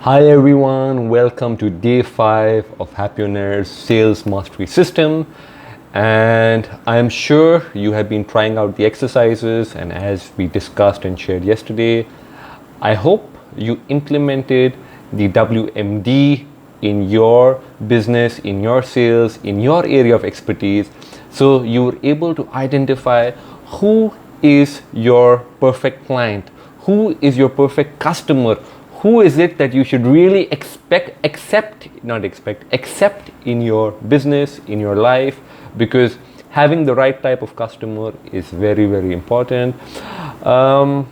Hi everyone, welcome to day 5 of Happioneer's Sales Mastery System. And I am sure you have been trying out the exercises, and as we discussed and shared yesterday, I hope you implemented the WMD in your business, in your sales, in your area of expertise. So you were able to identify who is your perfect client, who is your perfect customer, who is it that you should really accept in your business, in your life, because having the right type of customer is very, very important. A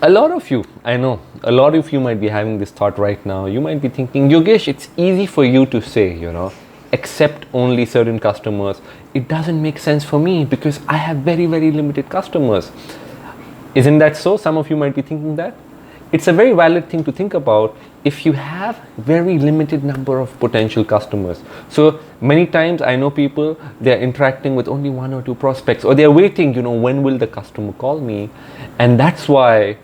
lot of you, I know, a lot of you might be having this thought right now. You might be thinking, Yogesh, it's easy for you to say, accept only certain customers. It doesn't make sense for me because I have very, very limited customers. Isn't that so? Some of you might be thinking that. It's a very valid thing to think about if you have very limited number of potential customers. So many times I know people, they're interacting with only one or two prospects, or they're waiting, when will the customer call me? And that's why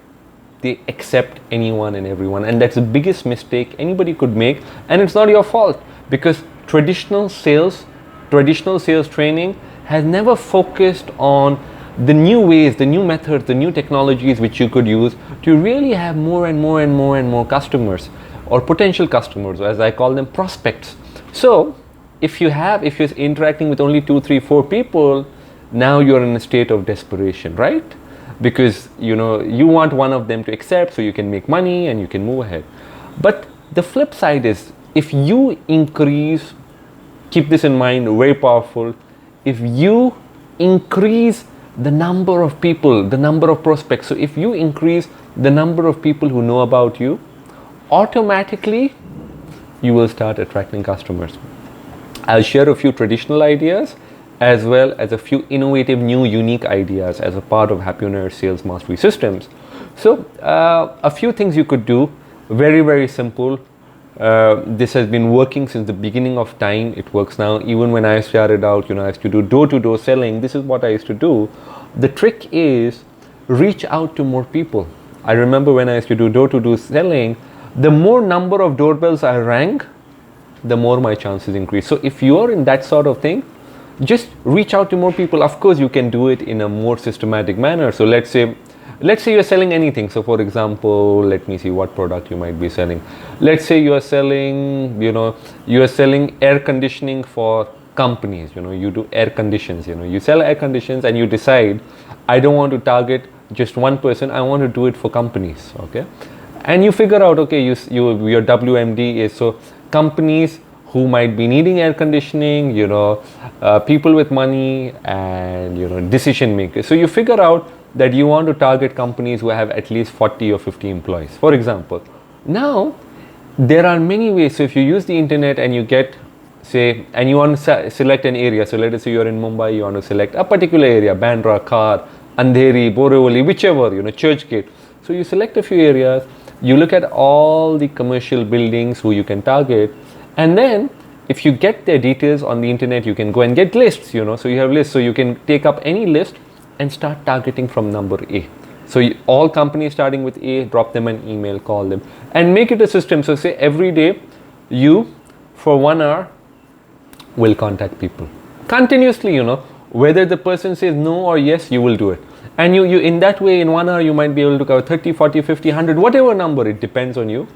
they accept anyone and everyone. And that's the biggest mistake anybody could make. And it's not your fault, because traditional sales training has never focused on the new ways, the new methods, the new technologies which you could use to really have more and more customers, or potential customers, as I call them, prospects. So if you're interacting with only 2, 3, 4 people, now you're in a state of desperation, right? Because you want one of them to accept so you can make money and you can move ahead. But the flip side is, if you increase, keep this in mind, very powerful, if you increase the number of people, the number of prospects. So if you increase the number of people who know about you, automatically you will start attracting customers. I'll share a few traditional ideas as well as a few innovative, new, unique ideas as a part of Happioneer Sales Mastery Systems. So a few things you could do, very, very simple. This has been working since the beginning of time. It works now. Even when I started out, I used to do door-to-door selling. This is what I used to do. The trick is reach out to more people. I remember when I used to do door-to-door selling, the more number of doorbells I rang, the more my chances increase. So if you're in that sort of thing, just reach out to more people. Of course, you can do it in a more systematic manner. So let's say you're selling anything. So for example, let me see what product you might be selling. Let's say you are selling, air conditioning for companies. You do air conditions. You sell air conditions, and you decide, I don't want to target just one person. I want to do it for companies. Okay, and you figure out, okay, your WMD is so companies who might be needing air conditioning, people with money, and decision makers. So you figure out that you want to target companies who have at least 40 or 50 employees, for example. Now, there are many ways. So if you use the internet and you get, and you want to select an area. So let us say you're in Mumbai, you want to select a particular area, Bandra, Khar, Andheri, Borivali, whichever, Churchgate. So you select a few areas, you look at all the commercial buildings who you can target, and then if you get their details on the internet, you can go and get lists, so you have lists. So you can take up any list and start targeting from number A. So all companies starting with A, drop them an email, call them, and make it a system. So say every day you, for 1 hour, will contact people continuously, whether the person says no or yes, you will do it. And you in that way, in 1 hour, you might be able to cover 30, 40, 50, 100, whatever number, it depends on you.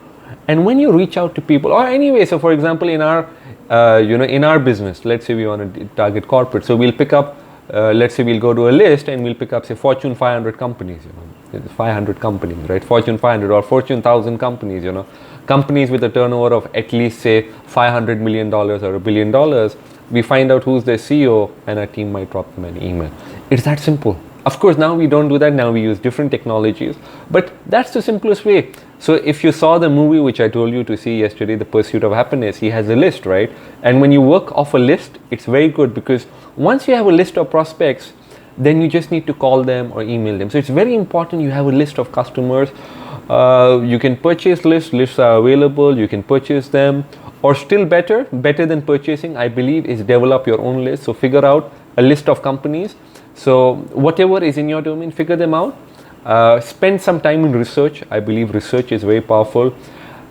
And when you reach out to people, or anyway, so for example, in our business, let's say we want to target corporate. So we'll pick up, let's say we'll go to a list and we'll pick up, say, Fortune 500 companies, 500 companies, right? Fortune 500 or Fortune 1000 companies, companies with a turnover of at least, say, $500 million or $1 billion. We find out who's their CEO, and our team might drop them an email. It's that simple. Of course, now we don't do that. Now we use different technologies, but that's the simplest way. So if you saw the movie which I told you to see yesterday, The Pursuit of Happiness, he has a list, right? And when you work off a list, it's very good, because once you have a list of prospects, then you just need to call them or email them. So it's very important you have a list of customers. You can purchase lists are available, you can purchase them, or still better than purchasing, I believe, is develop your own list. So figure out a list of companies. So whatever is in your domain, figure them out. Spend some time in research. I believe research is very powerful.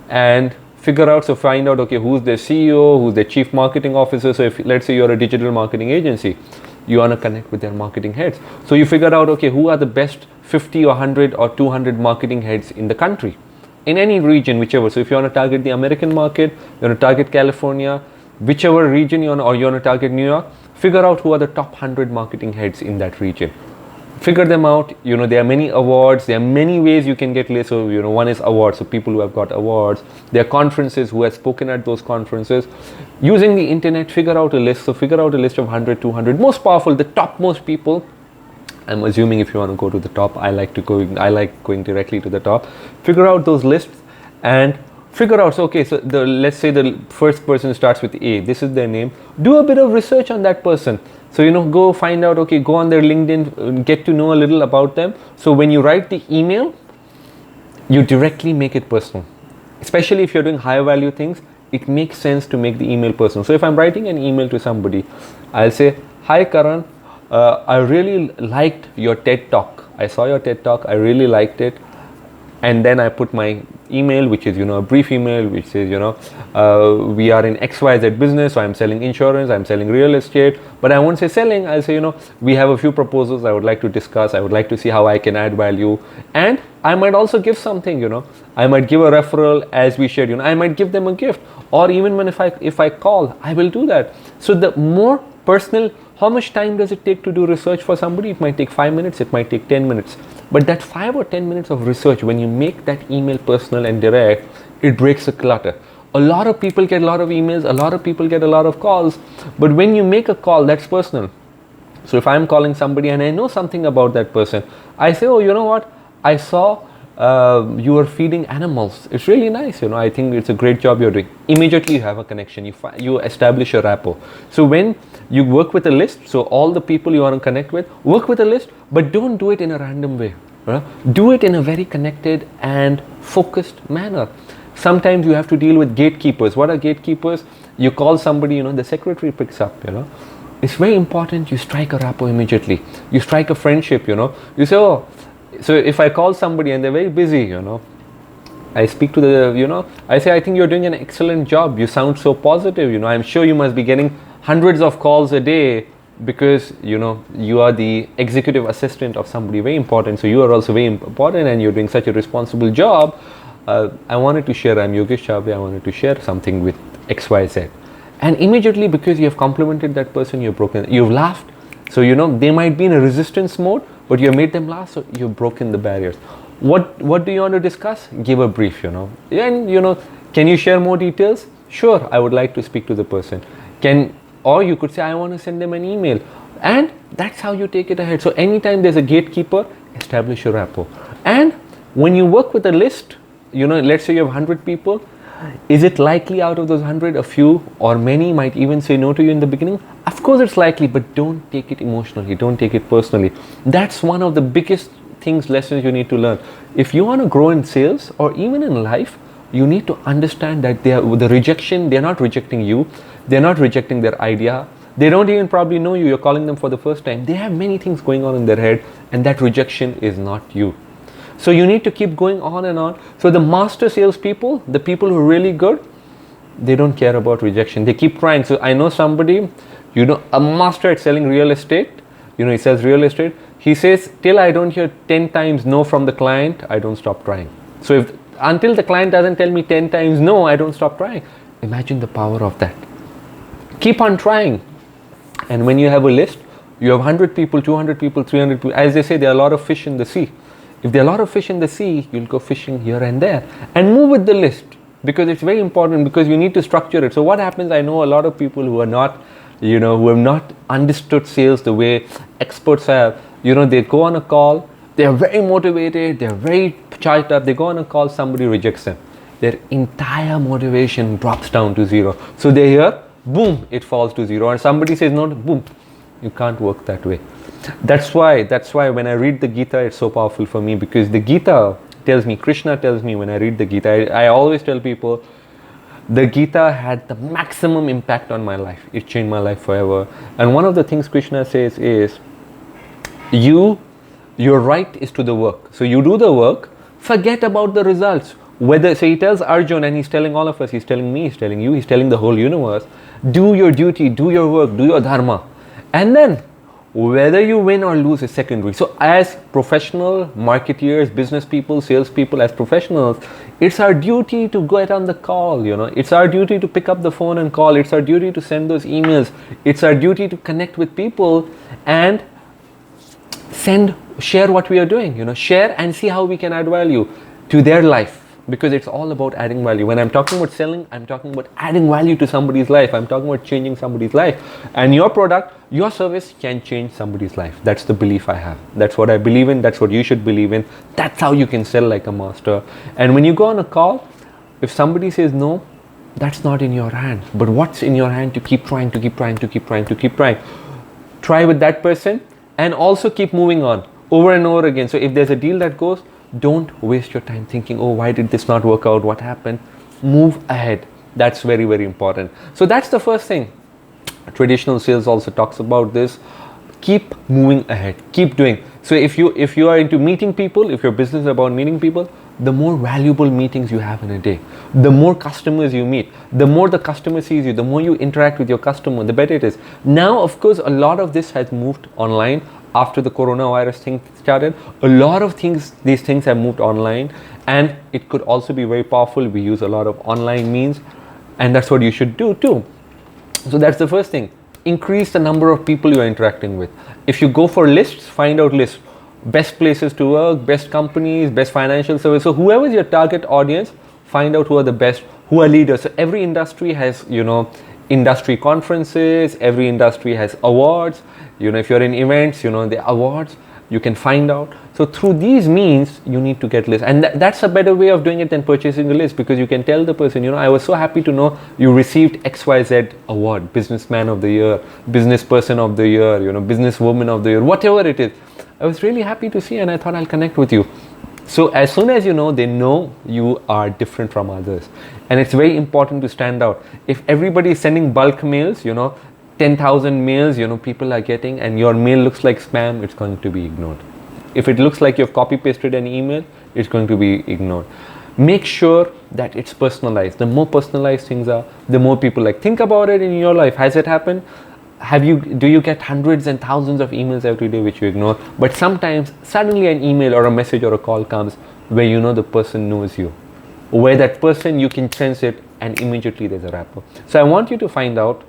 and figure out, so find out, okay, who's their CEO, who's their chief marketing officer. So if, let's say you're a digital marketing agency, you want to connect with their marketing heads. So you figure out, okay, who are the best 50 or 100 or 200 marketing heads in the country, in any region, whichever. So if you want to target the American market, you want to target California, whichever region you want, or you want to target New York, figure out who are the top 100 marketing heads in that region. Figure them out. There are many awards, there are many ways you can get lists. So one is awards, so people who have got awards. There are conferences, who have spoken at those conferences. Using the internet, figure out a list. So figure out a list of 100, 200 most powerful, the topmost people. I'm assuming if you want to go to the top, I like going directly to the top. Figure out those lists and figure out, so okay, so let's say the first person starts with A, this is their name. Do a bit of research on that person. So go find out, okay, go on their LinkedIn, get to know a little about them. So when you write the email, you directly make it personal. Especially if you're doing higher value things, it makes sense to make the email personal. So if I'm writing an email to somebody, I'll say, hi Karan, I really liked your TED talk. I saw your TED talk, I really liked it. And then I put my email, which is a brief email, which says we are in XYZ business, so I'm selling insurance, I'm selling real estate, but I won't say selling. I'll say we have a few proposals I would like to discuss. I would like to see how I can add value, and I might also give something. I might give a referral, as we shared. I might give them a gift, or even when if I call, I will do that. So the more personal. How much time does it take to do research for somebody? It might take 5 minutes, it might take 10 minutes. But that 5 or 10 minutes of research, when you make that email personal and direct, it breaks the clutter. A lot of people get a lot of emails, a lot of people get a lot of calls, but when you make a call, that's personal. So if I'm calling somebody and I know something about that person, I say, oh, you know what? I saw you are feeding animals. It's really nice. I think it's a great job you're doing. Immediately you have a connection. You establish a rapport. So when you work with a list, so all the people you want to connect with, work with a list, but don't do it in a random way. Right? Do it in a very connected and focused manner. Sometimes you have to deal with gatekeepers. What are gatekeepers? You call somebody, the secretary picks up, It's very important you strike a rapport immediately. You strike a friendship, You say, oh, so if I call somebody and they're very busy, I speak to the, I say, I think you're doing an excellent job. You sound so positive, I'm sure you must be getting hundreds of calls a day because, you are the executive assistant of somebody very important. So you are also very important and you're doing such a responsible job. I wanted to share, I'm Yogesh Chhabria, I wanted to share something with XYZ. And immediately, because you have complimented that person, you've laughed. So, they might be in a resistance mode, but you have made them laugh, so you've broken the barriers. What do you want to discuss? Give a brief, And, can you share more details? Sure, I would like to speak to the person. Or you could say, I want to send them an email. And that's how you take it ahead. So anytime there's a gatekeeper, establish a rapport. And when you work with a list, let's say you have 100 people, is it likely out of those 100, a few or many might even say no to you in the beginning? Of course it's likely, but don't take it emotionally, don't take it personally. That's one of the biggest lessons you need to learn. If you want to grow in sales or even in life, you need to understand that they're not rejecting you, they're not rejecting their idea, they don't even probably know you, you're calling them for the first time. They have many things going on in their head, and that rejection is not you. So you need to keep going on and on. So the master salespeople, the people who are really good, they don't care about rejection. They keep trying. So I know somebody, a master at selling real estate, he sells real estate. He says, till I don't hear 10 times no from the client, I don't stop trying. So until the client doesn't tell me 10 times no, I don't stop trying. Imagine the power of that. Keep on trying. And when you have a list, you have 100 people, 200 people, 300 people. As they say, there are a lot of fish in the sea. If there are a lot of fish in the sea, you'll go fishing here and there. And move with the list, because it's very important, because you need to structure it. So what happens, I know a lot of people who are not, who have not understood sales the way experts have. They go on a call, they're very motivated, they're very charged up, they go on a call, somebody rejects them. Their entire motivation drops down to zero. So they hear, boom, it falls to zero. And somebody says no, boom. You can't work that way. That's why when I read the Gita, it's so powerful for me, because the Gita tells me, Krishna tells me when I read the Gita, I always tell people, the Gita had the maximum impact on my life. It changed my life forever. And one of the things Krishna says is, your right is to the work. So you do the work, forget about the results. Whether, so he tells Arjun, and he's telling all of us, he's telling me, he's telling you, he's telling the whole universe, do your duty, do your work, do your dharma. And then whether you win or lose is secondary. So as professional marketeers, business people, salespeople, as professionals, it's our duty to get on the call, it's our duty to pick up the phone and call, it's our duty to send those emails, it's our duty to connect with people and share what we are doing, share and see how we can add value to their life. Because it's all about adding value. When I'm talking about selling, I'm talking about adding value to somebody's life. I'm talking about changing somebody's life. And your product, your service can change somebody's life. That's the belief I have. That's what I believe in. That's what you should believe in. That's how you can sell like a master. And when you go on a call, if somebody says no, that's not in your hand. But what's in your hand to keep trying, to keep trying, to keep trying, to keep trying. Try with that person and also keep moving on over and over again. So if there's a deal that goes, don't waste your time thinking, oh, why did this not work out? What happened? Move ahead. That's very, very important. So that's the first thing. Traditional sales also talks about this. Keep moving ahead. Keep doing. So if you are into meeting people, if your business is about meeting people, the more valuable meetings you have in a day, the more customers you meet, the more the customer sees you, the more you interact with your customer, the better it is. Now, of course, a lot of this has moved online. After the coronavirus thing started, a lot of these things have moved online, and it could also be very powerful. We use a lot of online means, and that's what you should do too. So that's the first thing. Increase the number of people you're interacting with. If you go for lists, find out lists. Best places to work, best companies, best financial service. So whoever is your target audience, find out who are the best, who are leaders. So every industry has, industry conferences, every industry has awards. If you're in events, the awards, you can find out. So through these means, you need to get lists. And that's a better way of doing it than purchasing a list, because you can tell the person, I was so happy to know you received XYZ award, businessman of the year, business person of the year, businesswoman of the year, whatever it is. I was really happy to see, and I thought I'll connect with you. So as soon as they know you are different from others. And it's very important to stand out. If everybody is sending bulk mails, 10,000 mails, people are getting, and your mail looks like spam, it's going to be ignored. If it looks like you've copy pasted an email, it's going to be ignored. Make sure that it's personalized. The more personalized things are, the more people think about it in your life. Has it happened? Do you get hundreds and thousands of emails every day which you ignore? But sometimes suddenly an email or a message or a call comes where the person knows you. Where that person, you can sense it, and immediately there's a rapport. So I want you to find out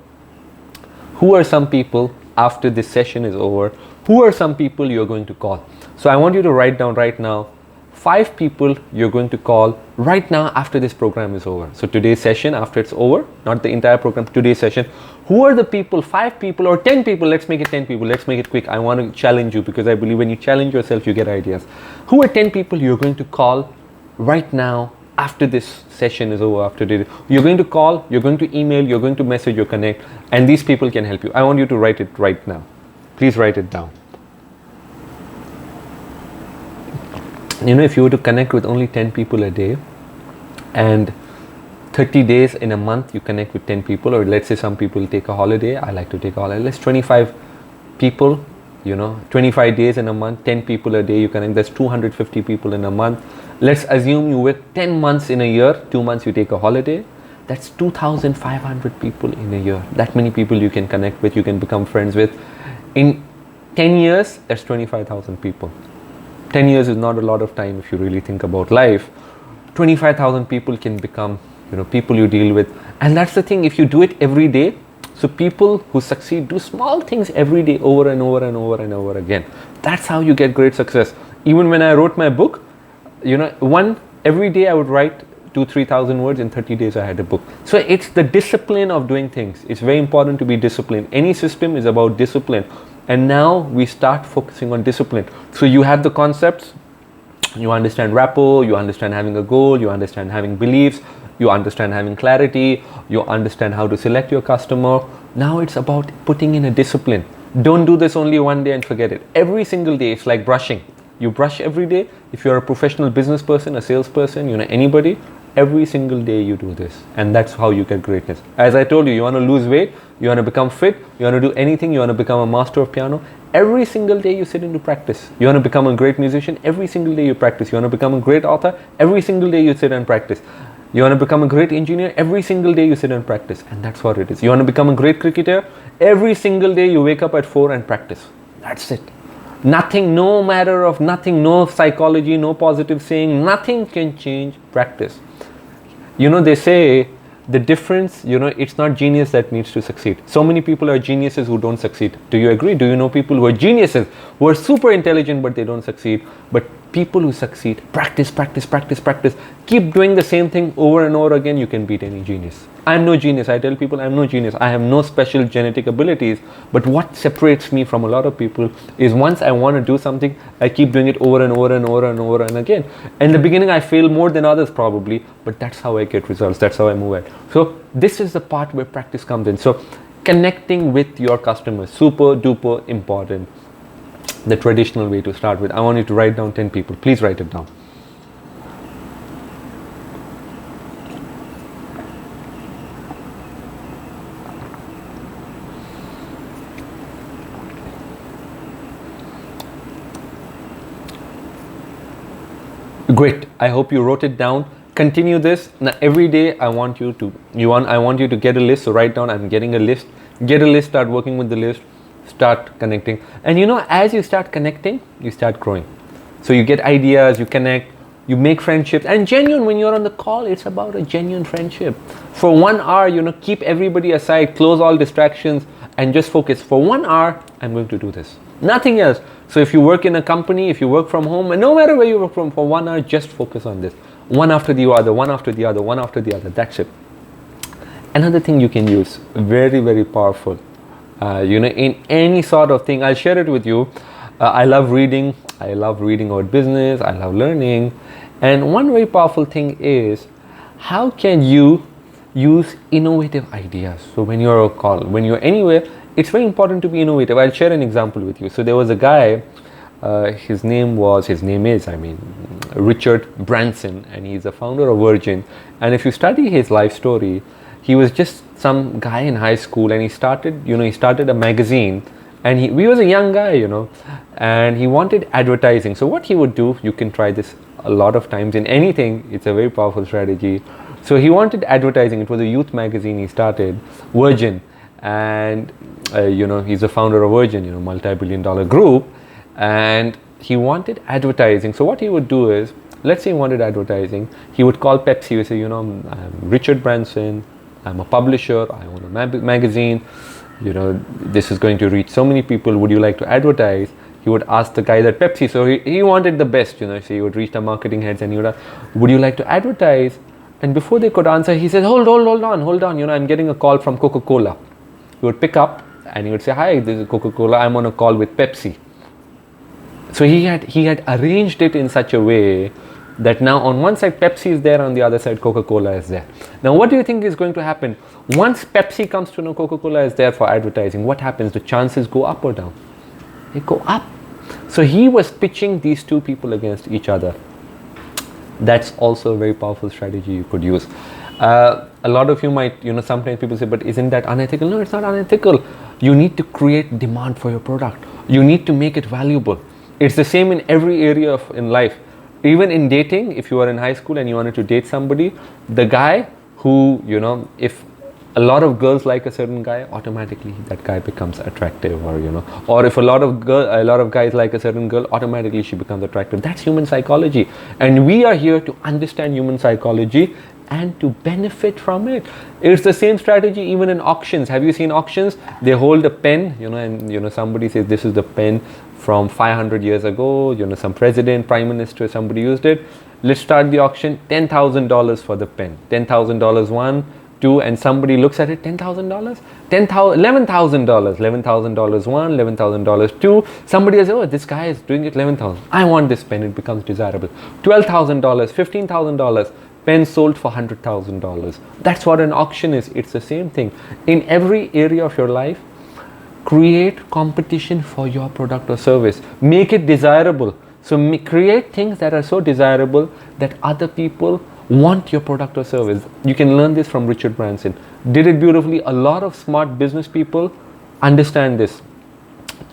who are some people after this session is over, who are some people you're going to call. So I want you to write down right now 5 people you're going to call right now after this program is over. So today's session, after it's over, not the entire program, today's session, who are the people, 5 people or 10 people, let's make it 10 people, let's make it quick. I want to challenge you, because I believe when you challenge yourself, you get ideas. Who are 10 people you're going to call right now after this session is over, after this? You're going to call, you're going to email, you're going to message, you connect, and these people can help you. I want you to write it right now. Please write it down. If you were to connect with only 10 people a day, and 30 days in a month you connect with 10 people, or let's say some people take a holiday, I like to take a holiday, let's 25 people, 25 days in a month, 10 people a day you connect, that's 250 people in a month. Let's assume you work 10 months in a year, 2 months you take a holiday, that's 2,500 people in a year. That many people you can connect with, you can become friends with. In 10 years, that's 25,000 people. 10 years is not a lot of time if you really think about life. 25,000 people can become, people you deal with. And that's the thing, if you do it every day, so people who succeed do small things every day over and over and over and over again. That's how you get great success. Even when I wrote my book, every day I would write 2,000-3,000 words. In 30 days I had a book. So it's the discipline of doing things. It's very important to be disciplined. Any system is about discipline. And now we start focusing on discipline. So you have the concepts, you understand rapport, you understand having a goal, you understand having beliefs, you understand having clarity, you understand how to select your customer. Now it's about putting in a discipline. Don't do this only one day and forget it. Every single day, it's like brushing. You brush every day. If you're a professional business person, a salesperson, anybody, Every single day you do this, and that's how you get greatness. As I told you, you want to lose weight, you want to become fit, you want to do anything, you want to become a master of piano. Every single day you sit into practice. You want to become a great musician, every single day you practice. You want to become a great author, every single day you sit and practice. You want to become a great engineer, every single day you sit and practice. And that's what it is. You want to become a great cricketer, every single day you wake up at 4 and practice. That's it. Nothing, no matter of nothing, no psychology, no positive saying, nothing can change practice. You know, they say the difference, you know, it's not genius that needs to succeed. So many people are geniuses who don't succeed. Do you agree? Do you know people who are geniuses, who are super intelligent but they don't succeed? But people who succeed, practice, practice, practice, practice, keep doing the same thing over and over again, you can beat any genius. I'm no genius. I tell people I'm no genius. I have no special genetic abilities. But what separates me from a lot of people is once I want to do something, I keep doing it over and over and over and over and again. In the beginning, I fail more than others probably, but that's how I get results. That's how I move ahead. So this is the part where practice comes in. So connecting with your customers, super duper important. The traditional way to start with. I want you to write down 10 people. Please write it down. Great. I hope you wrote it down. Continue this. Now every day I want you to get a list. So write down, I'm getting a list. Get a list, start working with the list, start connecting. And you know, as you start connecting, you start growing. So you get ideas, you connect, you make friendships. And genuine, when you're on the call, it's about a genuine friendship. For 1 hour, you know, keep everybody aside, close all distractions and just focus. For 1 hour, I'm going to do this. Nothing else. So if you work in a company, if you work from home, and no matter where you work from, for 1 hour, just focus on this. One after the other, one after the other, one after the other. That's it. Another thing you can use, very, very powerful. You know, in any sort of thing, I'll share it with you. I love reading. I love reading about business. I love learning. And one very powerful thing is, how can you use innovative ideas? So when you're on a call, when you're anywhere, it's very important to be innovative. I'll share an example with you. So there was a guy, his name is Richard Branson, and he's the founder of Virgin. And if you study his life story, he was just some guy in high school, and he started a magazine, and he was a young guy, you know, and he wanted advertising. So what he would do, you can try this a lot of times in anything, it's a very powerful strategy. So he wanted advertising. It was a youth magazine he started, Virgin, and you know, he's the founder of Virgin, you know, multi-billion-dollar group, and he wanted advertising. So what he would do is, let's say he wanted advertising, he would call Pepsi. He would say, you know, I'm Richard Branson, I'm a publisher, I own a magazine, you know, this is going to reach so many people, would you like to advertise? He would ask the guy at Pepsi, so he wanted the best, you know, so he would reach the marketing heads and he would ask, would you like to advertise? And before they could answer, he said, hold on, you know, I'm getting a call from Coca-Cola. He would pick up and he would say, hi, this is Coca-Cola, I'm on a call with Pepsi. So he had arranged it in such a way that now on one side Pepsi is there, on the other side Coca-Cola is there. Now what do you think is going to happen? Once Pepsi comes to know Coca-Cola is there for advertising, what happens? The chances go up or down? They go up. So he was pitching these two people against each other. That's also a very powerful strategy you could use. A lot of you might, you know, sometimes people say, but isn't that unethical? No, it's not unethical. You need to create demand for your product. You need to make it valuable. It's the same in every area in life. Even in dating, if you are in high school and you wanted to date somebody, the guy who, you know, if a lot of girls like a certain guy, automatically that guy becomes attractive, or, you know, or if a lot of guys like a certain girl, automatically she becomes attractive. That's human psychology. And we are here to understand human psychology and to benefit from it. It's the same strategy even in auctions. Have you seen auctions? They hold a pen, you know, and, you know, somebody says this is the pen from 500 years ago, you know, some president, prime minister, somebody used it. Let's start the auction, $10,000 for the pen. $10,000 one, two, and somebody looks at it, $10,000? $11,000. $11,000 one, $11,000 two. Somebody says, oh, this guy is doing it $11,000. I want this pen, it becomes desirable. $12,000, $15,000. Pen sold for $100,000. That's what an auction is. It's the same thing. In every area of your life, create competition for your product or service. Make it desirable. So create things that are so desirable that other people want your product or service. You can learn this from Richard Branson. Did it beautifully. A lot of smart business people understand this.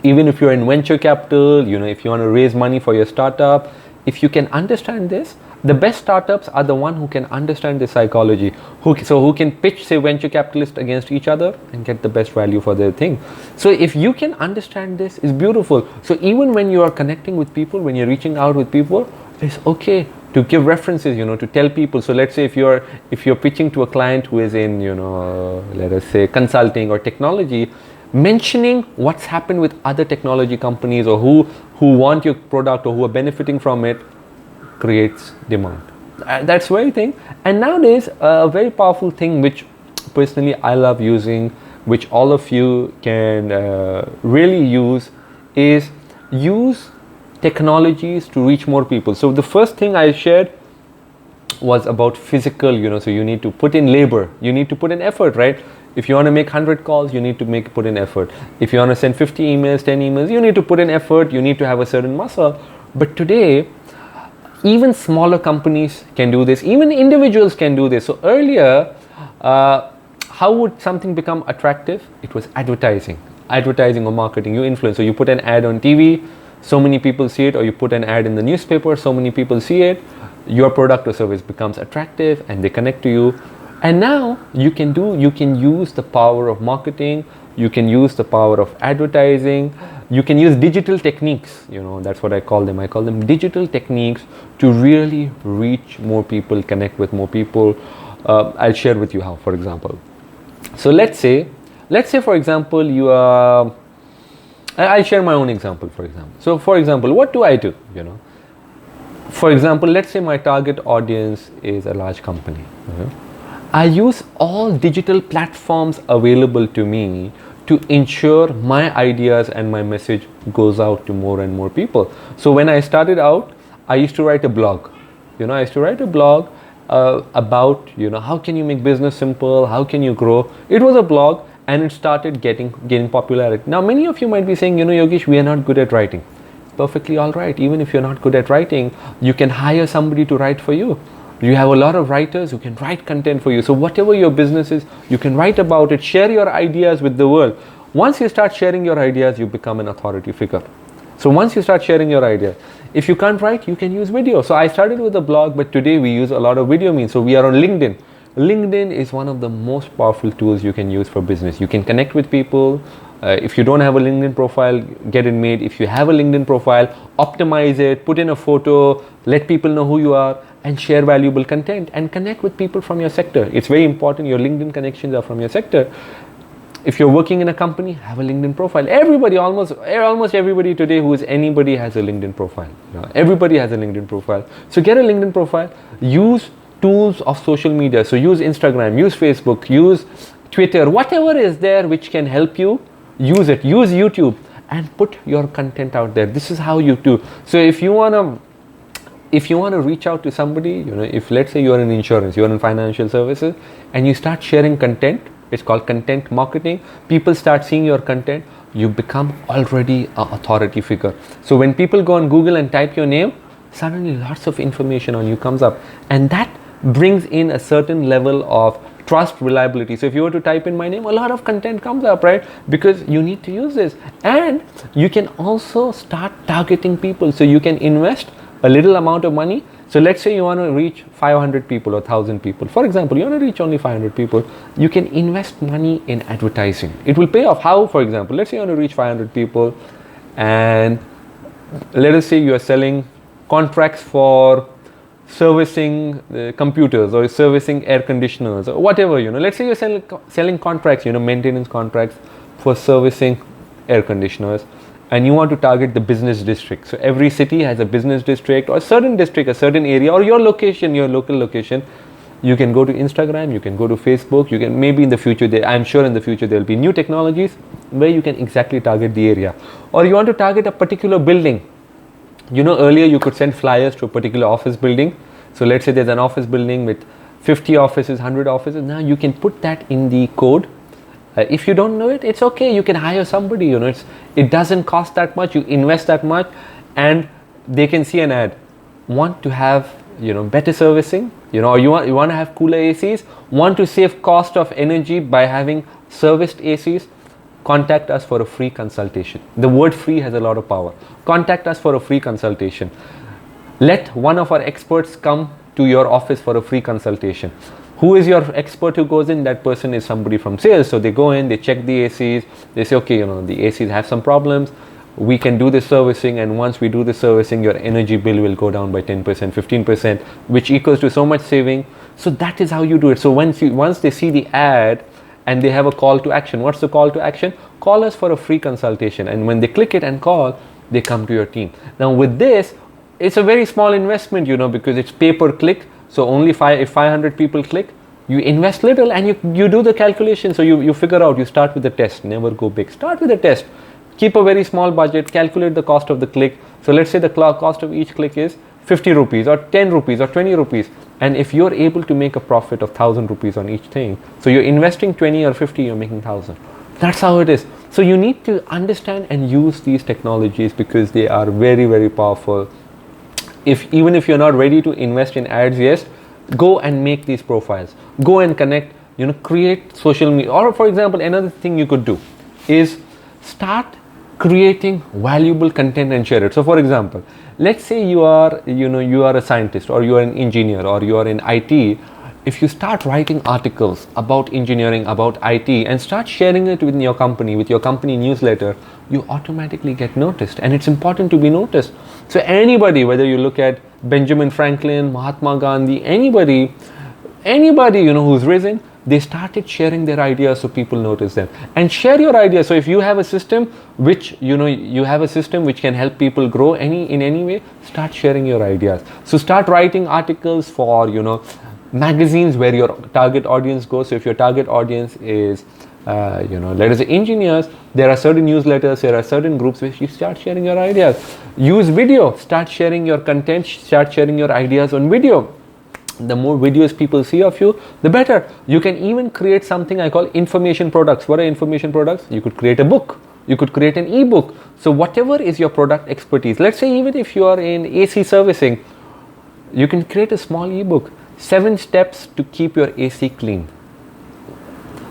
Even if you're in venture capital, if you want to raise money for your startup, if you can understand this, the best startups are the one who can understand the psychology, who can pitch, say, venture capitalists against each other and get the best value for their thing. So if you can understand this, it's beautiful. So even when you are connecting with people, when you're reaching out with people, it's okay to give references, to tell people. So let's say if you're pitching to a client who is in, let us say consulting or technology, mentioning what's happened with other technology companies or who want your product or who are benefiting from it creates demand. That's very thing. And nowadays, a very powerful thing which personally I love using, which all of you can really use, is use technologies to reach more people. So the first thing I shared was about physical, so you need to put in labor, you need to put in effort, right? If you want to make 100 calls, you need to put in effort. If you want to send 50 emails, 10 emails, you need to put in effort, you need to have a certain muscle. But today, even smaller companies can do this, even individuals can do this. So earlier, how would something become attractive? It was advertising or marketing, you influence. So you put an ad on TV, so many people see it, or you put an ad in the newspaper, so many people see it, your product or service becomes attractive and they connect to you. And now you can use the power of marketing, you can use the power of advertising, you can use digital techniques, that's what I call them. I call them digital techniques to really reach more people, connect with more people. I'll share with you how, for example. So let's say for example, I'll share my own example, for example. So for example, what do I do, For example, let's say my target audience is a large company. I use all digital platforms available to me to ensure my ideas and my message goes out to more and more people. So when I started out, I used to write a blog. About how can you make business simple, how can you grow. It was a blog and it started getting popularity. Now many of you might be saying, Yogesh, we are not good at writing. Perfectly all right. Even if you're not good at writing, you can hire somebody to write for you. You have a lot of writers who can write content for you. So whatever your business is, you can write about it, share your ideas with the world. Once you start sharing your ideas, you become an authority figure. So once you start sharing your ideas, if you can't write, you can use video. So I started with a blog, but today we use a lot of video means. So we are on LinkedIn. LinkedIn is one of the most powerful tools you can use for business. You can connect with people. If you don't have a LinkedIn profile, get it made. If you have a LinkedIn profile, optimize it, put in a photo, let people know who you are, and share valuable content and connect with people from your sector. It's very important your LinkedIn connections are from your sector. If you're working in a company, have a LinkedIn profile. Everybody, almost everybody today who is anybody has a LinkedIn profile. Everybody has a LinkedIn profile. So get a LinkedIn profile. Use tools of social media. So use Instagram, use Facebook, use Twitter, whatever is there which can help you, use it. Use YouTube and put your content out there. This is how you do. So if you want to reach out to somebody, if let's say you are in insurance, you are in financial services, and you start sharing content, it's called content marketing. People start seeing your content, you become already an authority figure. So when people go on Google and type your name, suddenly lots of information on you comes up, and that brings in a certain level of trust, reliability. So if you were to type in my name, a lot of content comes up, right? Because you need to use this. And you can also start targeting people. So you can invest a little amount of money. So let's say you want to reach 500 people or 1,000 people. For example, you want to reach only 500 people. You can invest money in advertising. It will pay off. How? For example, let's say you want to reach 500 people, and let us say you are selling contracts for servicing computers or servicing air conditioners or whatever, Let's say you're selling contracts, maintenance contracts for servicing air conditioners, and you want to target the business district. So every city has a business district or a certain district, a certain area, or your location, your local location. You can go to Instagram, you can go to Facebook, you can maybe in the future, I'm sure in the future there will be new technologies where you can exactly target the area. Or you want to target a particular building. Earlier you could send flyers to a particular office building. So let's say there's an office building with 50 offices, 100 offices. Now you can put that in the code. If you don't know it, it's okay. You can hire somebody, it doesn't cost that much. You invest that much and they can see an ad. Want to have better servicing, or you want to have cooler ACs, want to save cost of energy by having serviced ACs, contact us for a free consultation. The word free has a lot of power. Contact us for a free consultation. Let one of our experts come to your office for a free consultation. Who is your expert who goes in? That person is somebody from sales. So they go in, they check the ACs, they say, okay, the ACs have some problems. We can do the servicing, and once we do the servicing, your energy bill will go down by 10%, 15%, which equals to so much saving. So that is how you do it. So once they see the ad and they have a call to action, what's the call to action? Call us for a free consultation. And when they click it and call, they come to your team. Now with this, it's a very small investment, because it's pay per click. So only if 500 people click, you invest little and you do the calculation. So you figure out, you start with the test, never go big. Start with the test. Keep a very small budget, calculate the cost of the click. So let's say the cost of each click is 50 rupees or 10 rupees or 20 rupees. And if you're able to make a profit of 1,000 rupees on each thing, so you're investing 20 or 50, you're making 1,000. That's how it is. So you need to understand and use these technologies because they are very, very powerful. Even if you're not ready to invest in ads, yes, go and make these profiles. Go and connect, create social media. Or for example, another thing you could do is start creating valuable content and share it. So for example, let's say you are a scientist, or you are an engineer, or you are in IT. If you start writing articles about engineering, about IT, and start sharing it with your company newsletter, you automatically get noticed. And it's important to be noticed. So anybody, whether you look at Benjamin Franklin, Mahatma Gandhi, anybody who's risen, they started sharing their ideas so people notice them. And share your ideas. So if you have a system which can help people grow in any way, start sharing your ideas. So start writing articles for magazines where your target audience goes. So if your target audience is let us say engineers, there are certain newsletters, there are certain groups which you start sharing your ideas. Use video, start sharing your content, start sharing your ideas on video. The more videos people see of you, the better. You can even create something I call information products. What are information products? You could create a book. You could create an ebook. So whatever is your product expertise, let's say even if you are in AC servicing, you can create a small ebook. 7 steps to keep your AC clean.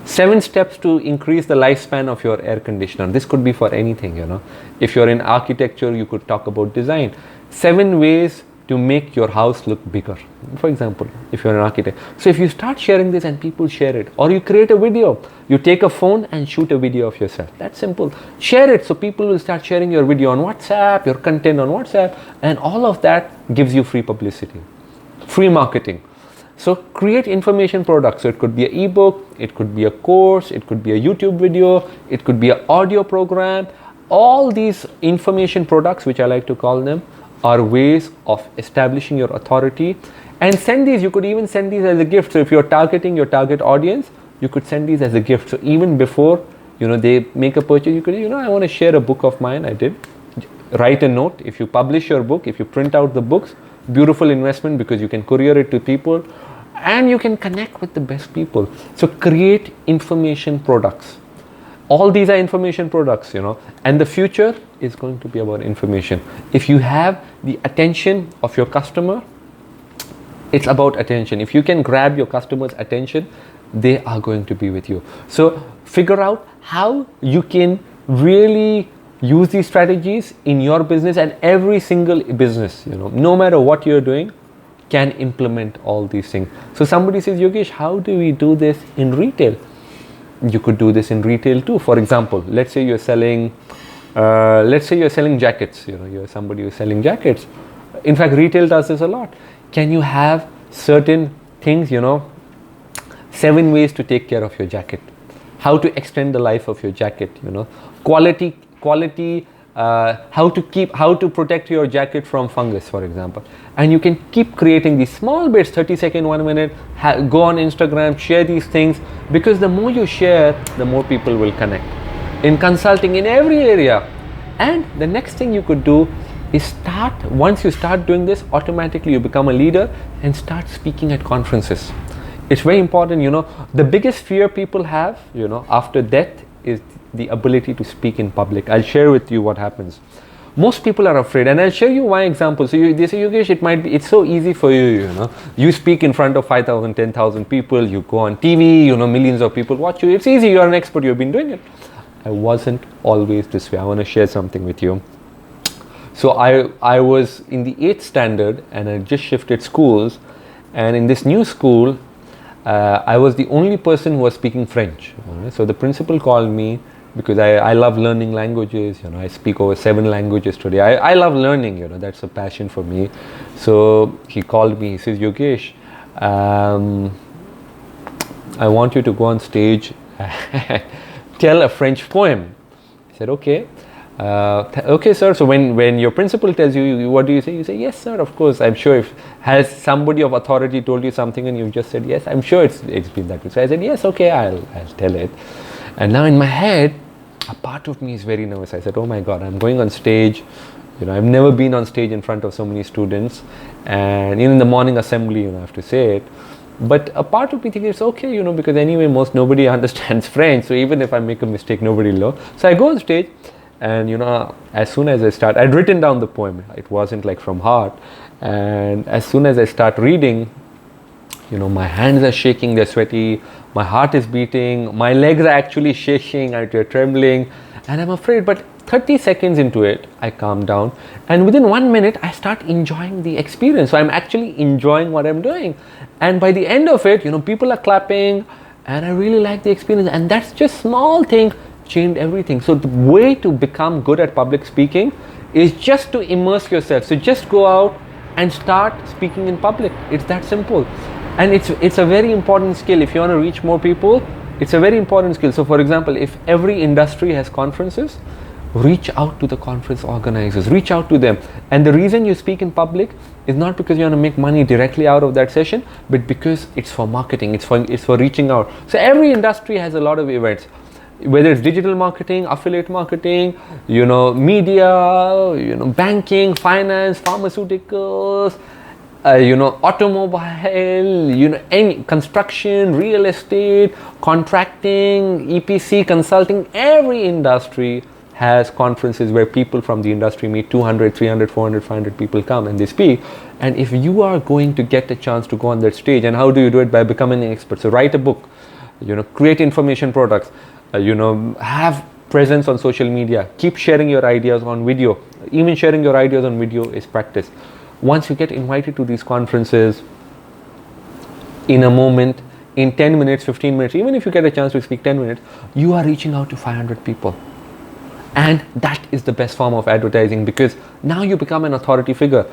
7 steps to increase the lifespan of your air conditioner. This could be for anything, If you're in architecture, you could talk about design. 7 ways to make your house look bigger, for example, if you're an architect. So if you start sharing this and people share it, or you create a video, you take a phone and shoot a video of yourself. That's simple. Share it so people will start sharing your video on WhatsApp, your content on WhatsApp, and all of that gives you free publicity, free marketing. So create information products. So it could be an ebook, it could be a course, it could be a YouTube video, it could be an audio program. All these information products, which I like to call them, are ways of establishing your authority. And send these, you could even send these as a gift. So if you're targeting your target audience, you could send these as a gift. So even before they make a purchase, you could I want to share a book of mine I did. Write a note. If you publish your book, if you print out the books, beautiful investment because you can courier it to people and you can connect with the best people. So create information products. All these are information products, and the future is going to be about information. If you have the attention of your customer, it's about attention. If you can grab your customer's attention, they are going to be with you. So figure out how you can really use these strategies in your business, and every single business, no matter what you're doing, can implement all these things. So somebody says, Yogesh, how do we do this in retail? You could do this in retail too. For example, let's say you're selling jackets. You're somebody who's selling jackets. In fact, retail does this a lot. Can you have certain things, 7 ways to take care of your jacket, how to extend the life of your jacket, quality, how to protect your jacket from fungus, for example. And you can keep creating these small bits, 30 seconds, 1 minute, go on Instagram, share these things, because the more you share, the more people will connect. In consulting, in every area. And the next thing you could do is once you start doing this, automatically you become a leader and start speaking at conferences. It's very important, the biggest fear people have, after death is the ability to speak in public. I'll share with you what happens. Most people are afraid, and I'll show you one example. So they say, Yogesh, it's so easy for you, You speak in front of 5,000, 10,000 people, you go on TV, millions of people watch you. It's easy, you're an expert, you've been doing it. I wasn't always this way. I want to share something with you. So I was in the 8th standard and I just shifted schools, and in this new school, I was the only person who was speaking French. So the principal called me because I love learning languages. I speak over 7 languages today. I love learning. That's a passion for me. So he called me. He says, Yogesh, I want you to go on stage, tell a French poem. I said, okay. Okay, sir. So when your principal tells you, what do you say? You say, yes, sir, of course. I'm sure if has somebody of authority told you something and you've just said yes, I'm sure it's been that way. So I said, yes, okay, I'll tell it. And now in my head, a part of me is very nervous. I said, oh my God, I'm going on stage. I've never been on stage in front of so many students. And in the morning assembly, I have to say it. But a part of me thinks it's okay, because anyway, nobody understands French. So even if I make a mistake, nobody will know. So I go on stage. And as soon as I start, I'd written down the poem. It wasn't like from heart. And as soon as I start reading, my hands are shaking, they're sweaty, my heart is beating, my legs are actually shaking, they're trembling, and I'm afraid. But 30 seconds into it, I calm down, and within 1 minute, I start enjoying the experience. So I'm actually enjoying what I'm doing. And by the end of it, people are clapping, and I really like the experience. And that's just small thing. Changed everything. So the way to become good at public speaking is just to immerse yourself. So just go out and start speaking in public. It's that simple. And it's a very important skill. If you want to reach more people, it's a very important skill. So for example, if every industry has conferences, reach out to the conference organizers, reach out to them. And the reason you speak in public is not because you want to make money directly out of that session, but because it's for marketing, it's for reaching out. So every industry has a lot of events. Whether it's digital marketing, affiliate marketing, media, banking, finance, pharmaceuticals, automobile, any construction, real estate, contracting, EPC, consulting, every industry has conferences where people from the industry meet. 200, 300, 400, 500 people come and they speak. And if you are going to get a chance to go on that stage, and how do you do it? By becoming an expert. So write a book, create information products, have presence on social media, keep sharing your ideas on video. Even sharing your ideas on video is practice. Once you get invited to these conferences, in a moment, in 10 minutes, 15 minutes, even if you get a chance to speak 10 minutes, you are reaching out to 500 people. And that is the best form of advertising, because now you become an authority figure.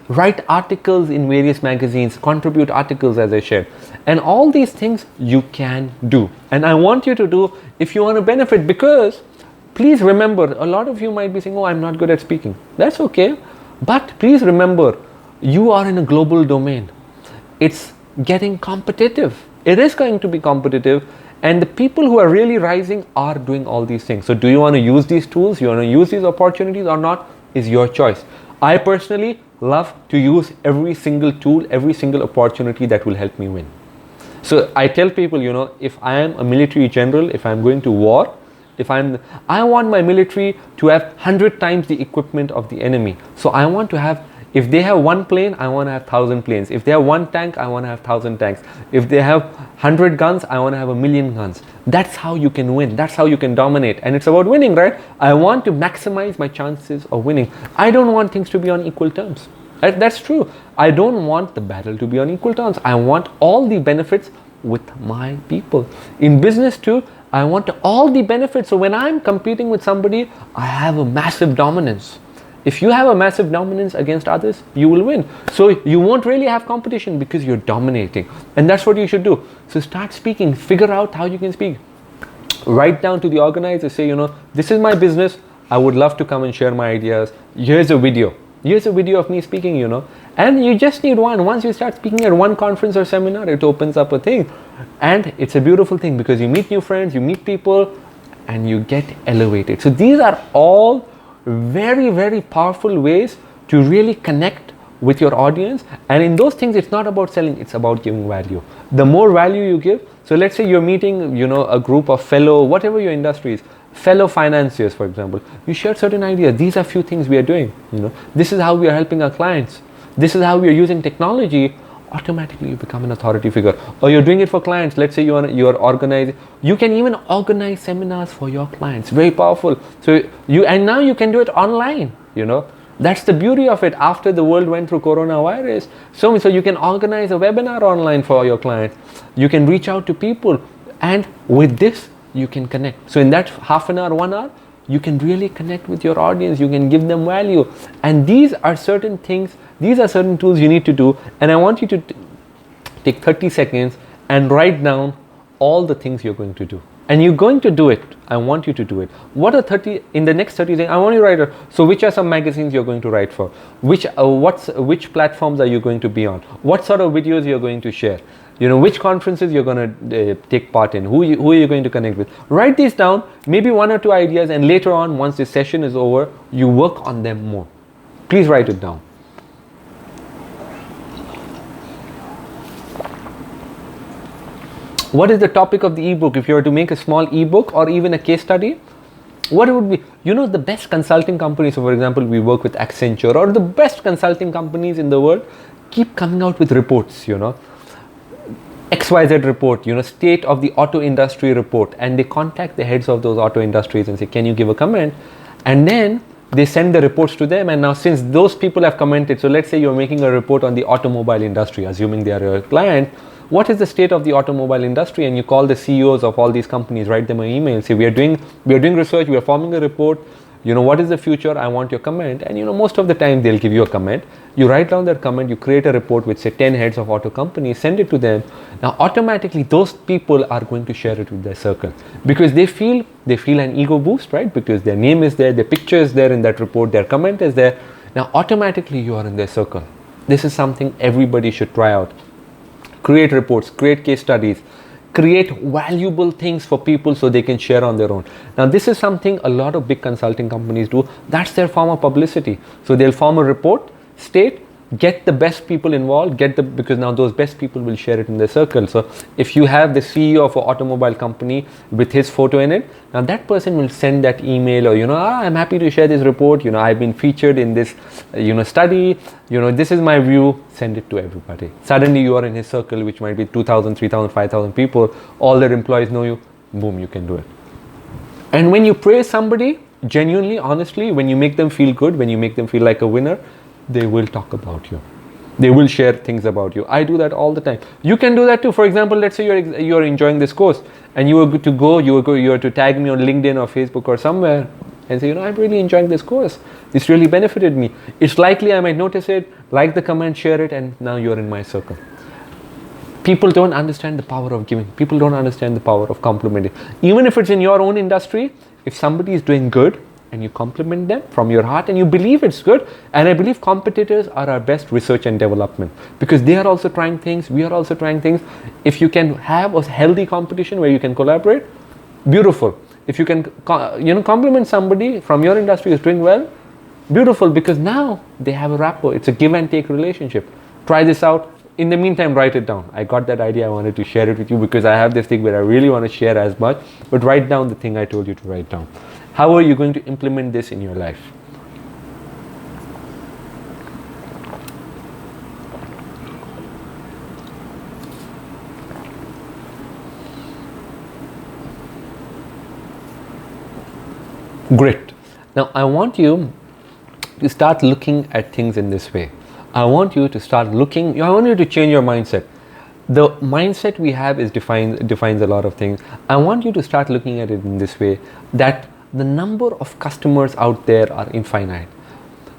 Write articles in various magazines, contribute articles as I shared. And all these things you can do. And I want you to do if you want to benefit, because please remember, a lot of you might be saying, oh, I'm not good at speaking. That's okay. But please remember, you are in a global domain. It's getting competitive. It is going to be competitive. And the people who are really rising are doing all these things. So do you want to use these tools? You want to use these opportunities or not? Is your choice. I personally love to use every single tool, every single opportunity that will help me win. So I tell people, if I am a military general, if I'm going to war, I want my military to have 100 times the equipment of the enemy. So I want to have, if they have 1 plane, I want to have 1,000 planes. If they have 1 tank, I want to have 1,000 tanks. If they have 100 guns, I want to have 1,000,000 guns. That's how you can win. That's how you can dominate. And it's about winning, right? I want to maximize my chances of winning. I don't want things to be on equal terms. That's true. I don't want the battle to be on equal terms. I want all the benefits with my people. In business too, I want all the benefits. So when I'm competing with somebody, I have a massive dominance. If you have a massive dominance against others, you will win. So you won't really have competition because you're dominating. And that's what you should do. So start speaking, figure out how you can speak. Write down to the organizer, say, this is my business. I would love to come and share my ideas. Here's a video. Here's a video of me speaking, and you just need one. Once you start speaking at one conference or seminar, it opens up a thing. And it's a beautiful thing because you meet new friends, you meet people, and you get elevated. So these are all very, very powerful ways to really connect with your audience. And in those things, it's not about selling, it's about giving value. The more value you give, so let's say you're meeting, a group of fellow, whatever your industry is, fellow financiers, for example, you share certain ideas. These are few things we are doing. This is how we are helping our clients. This is how we are using technology. Automatically, you become an authority figure. Or you're doing it for clients. Let's say you're organizing. You can even organize seminars for your clients. Very powerful. So now you can do it online. That's the beauty of it. After the world went through coronavirus, so you can organize a webinar online for your client. You can reach out to people, and with this, you can connect. So in that half an hour, 1 hour, you can really connect with your audience. You can give them value. And these are certain things, these are certain tools you need to do. And I want you to take 30 seconds and write down all the things you're going to do. And you're going to do it. I want you to do it. In the next 30 seconds, I want you to write it. So which are some magazines you're going to write for? Which platforms are you going to be on? What sort of videos you're going to share? Which conferences you're going to take part in, who are you going to connect with. Write these down, maybe 1 or 2 ideas, and later on, once this session is over, you work on them more. Please write it down. What is the topic of the ebook? If you were to make a small ebook or even a case study, what it would be? The best consulting companies, so for example, we work with Accenture, or the best consulting companies in the world, keep coming out with reports, XYZ report, state of the auto industry report, and they contact the heads of those auto industries and say, can you give a comment? And then they send the reports to them. And now since those people have commented, so let's say you're making a report on the automobile industry, assuming they are your client, what is the state of the automobile industry? And you call the CEOs of all these companies, write them an email, say we are doing research, we are forming a report, what is the future? I want your comment. And most of the time they'll give you a comment. You write down their comment, you create a report with say 10 heads of auto companies, send it to them. Now automatically those people are going to share it with their circle, because they feel an ego boost, right? Because their name is there, their picture is there in that report, their comment is there. Now automatically you are in their circle. This is something everybody should try out. Create reports, create case studies, create valuable things for people so they can share on their own. Now this is something a lot of big consulting companies do. That's their form of publicity. So they'll form a report, state, get the best people involved, because now those best people will share it in their circle. So if you have the CEO of an automobile company with his photo in it, now that person will send that email, or I'm happy to share this report, I've been featured in this study, this is my view, send it to everybody. Suddenly you are in his circle, which might be 2,000, 3,000, 5,000 people, all their employees know you, boom, you can do it. And when you praise somebody genuinely, honestly, when you make them feel good, when you make them feel like a winner, they will talk about you. They will share things about you. I do that all the time. You can do that too. For example, let's say you're enjoying this course, and you are to tag me on LinkedIn or Facebook or somewhere and say, I'm really enjoying this course. This really benefited me. It's likely I might notice it, like the comment, share it, and now you're in my circle. People don't understand the power of giving. People don't understand the power of complimenting. Even if it's in your own industry, if somebody is doing good, and you compliment them from your heart and you believe it's good. And I believe competitors are our best research and development, because they are also trying things, we are also trying things. If you can have a healthy competition where you can collaborate, beautiful. If you can compliment somebody from your industry who's doing well, beautiful, because now they have a rapport. It's a give and take relationship. Try this out. In the meantime, write it down. I got that idea, I wanted to share it with you because I have this thing where I really want to share as much, but write down the thing I told you to write down. How are you going to implement this in your life? Great. Now I want you to start looking at things in this way. I want you to change your mindset. The mindset we have defines a lot of things. I want you to start looking at it in this way, that the number of customers out there are infinite.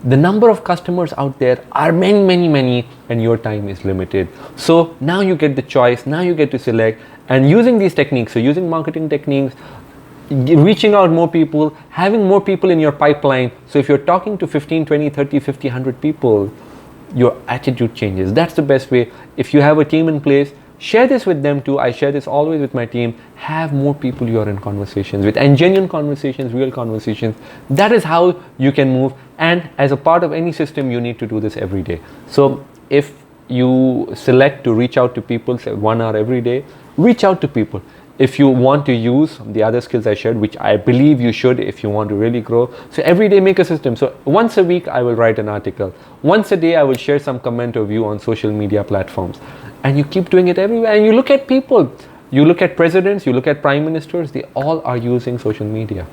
The number of customers out there are many, and your time is limited. So now you get the choice, now you get to select, and using these techniques, so using marketing techniques, reaching out more people, having more people in your pipeline. So if you're talking to 15, 20, 30, 50, 100 people, your attitude changes. That's the best way. If you have a team in place, share this with them too. I share this always with my team. Have more people you are in conversations with, and genuine conversations, real conversations. That is how you can move. And as a part of any system, you need to do this every day. So if you select to reach out to people, say 1 hour every day, reach out to people. if you want to use the other skills I shared, which I believe you should if you want to really grow. So every day make a system. So once a week I will write an article. Once a day I will share some comment or view on social media platforms. And you keep doing it everywhere. And you look at people. You look at presidents, you look at prime ministers, they all are using social media.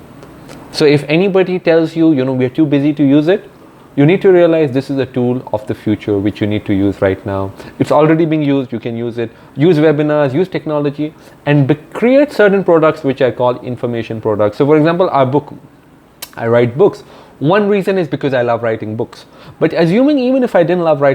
So if anybody tells you, we're too busy to use it, you need to realize this is a tool of the future which you need to use right now. It's already being used, you can use it. Use webinars, use technology, and create certain products which I call information products. So for example, our book, I write books. One reason is because I love writing books. But assuming even if I didn't love writing